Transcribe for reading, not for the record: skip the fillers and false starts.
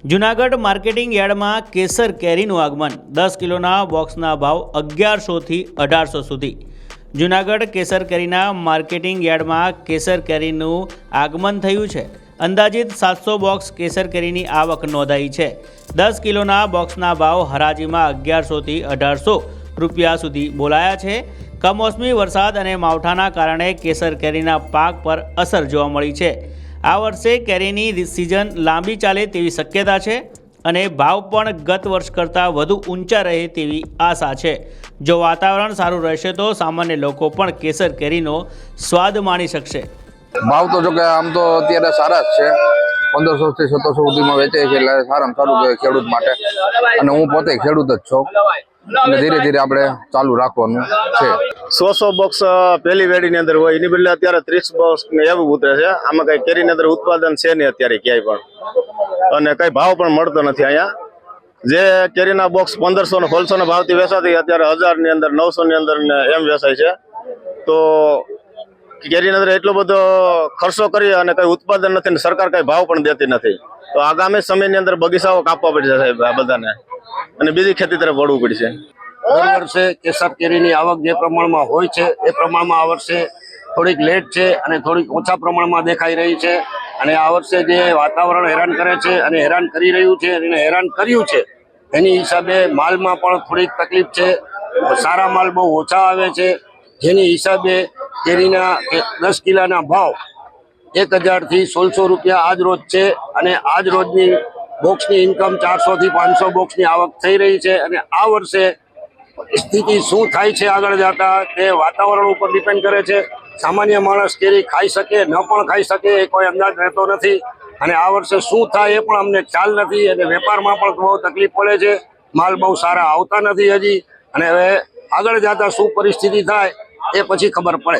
Junagadh marketing યાર્ડમાં કેસર કેરીનું આગમન 10 કિલોના બોક્સના ભાવ 1100 થી 1800 સુધી। જૂનાગઢ કેસર કેરીના માર્કેટિંગ યાર્ડમાં કેસર કેરીનું આગમન થયું છે। અંદાજિત 700 બોક્સ કેસર કેરીની આવક નોંધાઈ છે। 10 કિલોના બોક્સના ભાવ હરાજીમાં 1100 થી 1800 રૂપિયા સુધી બોલાયા છે। કમોસમી વરસાદ અને માવઠાના કારણે કેસર કેરીના પાક પર અસર જોવા મળી છે। આ વર્ષે કેરીની સિઝન લાંબી ચાલે તેવી શક્યતા છે અને ભાવ પણ ગત વર્ષ કરતાં વધુ ઊંચા રહે તેવી આશા છે। જો વાતાવરણ સારું રહેશે તો સામાન્ય લોકો પણ કેસર કેરીનો સ્વાદ માણી શકશે। ભાવ તો જો કે આમ તો અત્યારે સારા જ છે। 1500 થી 1700 સુધીમાં વેચે છે, એટલે સારામાં સારું કહેવાય ખેડૂત માટે। અને હું પોતે ખેડૂત જ છું અને ધીરે ધીરે આપણે ચાલુ રાખવાનું છે। 100 બોક્સ પહેલી વેડીની અંદર હોય, એની બદલે અત્યારે 30 બોક્સ ને એવું ઉતરે છે। આમાં કઈ કેરીની અંદર ઉત્પાદન છે નહીં અત્યારે ક્યાંય પણ, અને કઈ ભાવ પણ મળતો નથી અહીંયા। જે કેરીના બોક્સ 1500 ને 1600 ના ભાવથી વેચાતી અત્યારે 1000 ની અંદર 900 ની અંદર એમ વેચાય છે। તો કેરીની અંદર એટલો બધો ખર્ચો કરી અને કઈ ઉત્પાદન નથી ને સરકાર કઈ ભાવ પણ દેતી નથી। તો આગામી સમયની અંદર બગીચાઓ કાપવા પડશે સાહેબ આ બધાને, અને બીજી ખેતી તરફ વળવું પડશે। દર વર્ષે કેસર કેરીની આવક જે પ્રમાણમાં હોય છે એ પ્રમાણમાં આ વર્ષે થોડીક લેટ છે અને થોડીક ઓછા પ્રમાણમાં દેખાઈ રહી છે। અને આ વર્ષે જે વાતાવરણ હેરાન કરે છે અને હેરાન કરી રહ્યું છે અને હેરાન કર્યું છે એની હિસાબે માલમાં પણ થોડીક તકલીફ છે। સારા માલ બહુ ઓછા આવે છે, જેની હિસાબે કેરીના 10 કિલોના ભાવ 1000 થી 1600 રૂપિયા આજ રોજ છે। અને આજ રોજની બોક્સની ઇન્કમ 400 થી 500 બોક્સની આવક થઈ રહી છે। અને આ વર્ષે સ્થિતિ શું થાય છે આગળ જતા તે વાતાવરણ ઉપર ડિપેન્ડ કરે છે। સામાન્ય માણસ કેરી ખાઈ શકે ન પણ ખાઈ શકે એ કોઈ અંદાજ રહેતો નથી, અને આ વર્ષે શું થાય એ પણ અમને ખ્યાલ નથી। અને વેપારમાં પણ બહુ તકલીફ પડે છે, માલ બહુ સારા આવતા નથી હજી, અને હવે આગળ જતા શું પરિસ્થિતિ થાય એ પછી ખબર પડે।